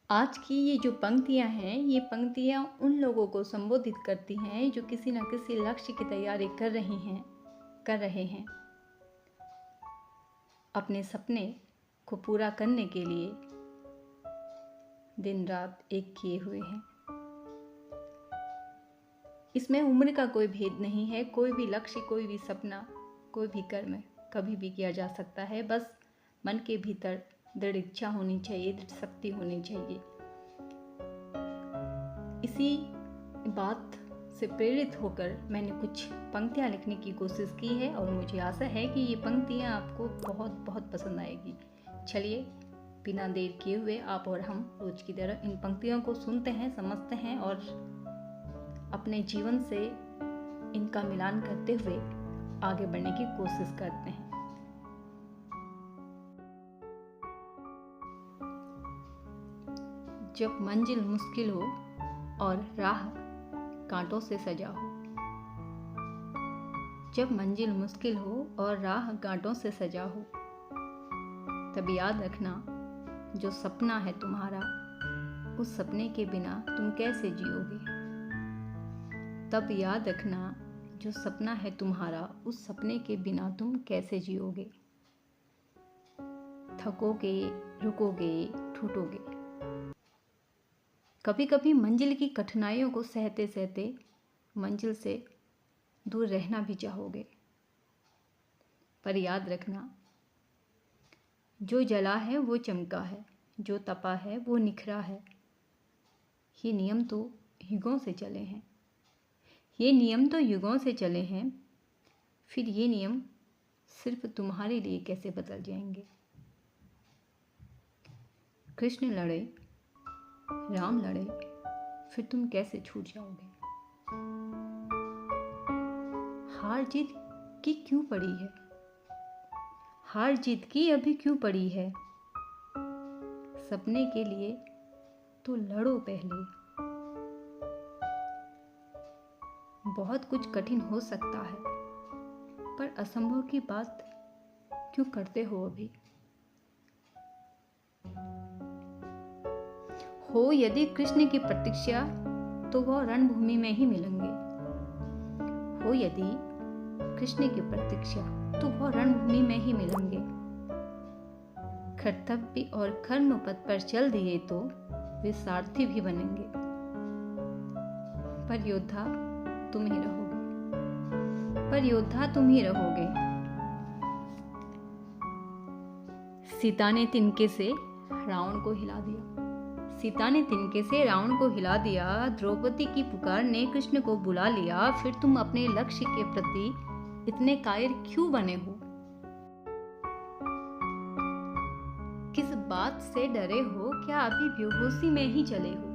आज की ये जो पंक्तियाँ हैं, ये पंक्तियाँ उन लोगों को संबोधित करती हैं जो किसी न किसी लक्ष्य की तैयारी कर रहे हैं। अपने सपने को पूरा करने के लिए दिन रात एक किए हुए हैं। इसमें उम्र का कोई भेद नहीं है। कोई भी लक्ष्य, कोई भी सपना, कोई भी कर्म कभी भी किया जा सकता है। बस मन के भीतर दृढ़ इच्छा होनी चाहिए, दृढ़ शक्ति होनी चाहिए। इसी बात से प्रेरित होकर मैंने कुछ पंक्तियाँ लिखने की कोशिश की है और मुझे आशा है कि ये पंक्तियाँ आपको बहुत बहुत पसंद आएगी। चलिए बिना देर किए हुए आप और हम रोज की तरह इन पंक्तियों को सुनते हैं, समझते हैं और अपने जीवन से इनका मिलान करते हुए आगे बढ़ने की कोशिश करते हैं। जब मंजिल मुश्किल हो और राह कांटों से सजा हो। जब मंजिल मुश्किल हो और राह कांटों से सजा हो, तब याद रखना जो सपना है तुम्हारा, उस सपने के बिना तुम कैसे जियोगे। तब याद रखना जो सपना है तुम्हारा, उस सपने के बिना तुम कैसे जियोगे। थकोगे, रुकोगे, टूटोगे। कभी कभी मंजिल की कठिनाइयों को सहते सहते मंजिल से दूर रहना भी चाहोगे, पर याद रखना जो जला है वो चमका है, जो तपा है वो निखरा है। ये नियम तो युगों से चले हैं, ये नियम तो युगों से चले हैं, फिर ये नियम सिर्फ तुम्हारे लिए कैसे बदल जाएंगे। कृष्ण लड़े, राम लड़े, फिर तुम कैसे छूट जाओगे। हार जीत की क्यों पड़ी है, हार जीत की अभी क्यों पड़ी है। सपने के लिए तो लड़ो पहले। बहुत कुछ कठिन हो सकता है, पर असंभव की बात क्यों करते हो अभी। हो यदि कृष्ण की प्रतीक्षा, तो वह रणभूमि में ही मिलेंगे। हो यदि कृष्ण की प्रतीक्षा, तो वह रणभूमि में ही मिलेंगे। कर्तव्य और कर्म पथ पर चल दिए तो वे सारथी भी बनेंगे, पर योद्धा तुम ही रहोगे, पर योद्धा तुम ही रहोगे। सीता ने तिनके से रावण को हिला दिया, सीता ने तिनके से रावण को हिला दिया। द्रौपदी की पुकार ने कृष्ण को बुला लिया। फिर तुम अपने लक्ष्य के प्रति इतने कायर क्यों बने हो। किस बात से डरे हो, क्या अभी बेहोशी में ही चले हो।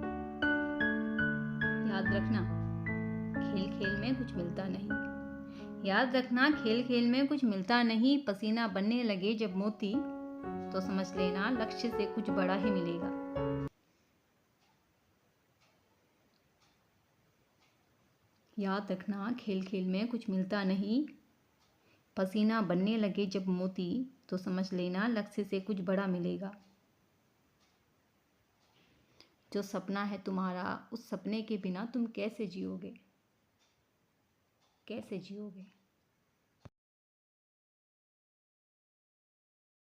याद रखना खेल खेल में कुछ मिलता नहीं, याद रखना खेल खेल में कुछ मिलता नहीं। पसीना बनने लगे जब मोती, तो समझ लेना लक्ष्य से कुछ बड़ा ही मिलेगा। याद रखना खेल खेल में कुछ मिलता नहीं। पसीना बनने लगे जब मोती, तो समझ लेना लक्ष्य से कुछ बड़ा मिलेगा। जो सपना है तुम्हारा, उस सपने के बिना तुम कैसे जियोगे, कैसे जियोगे।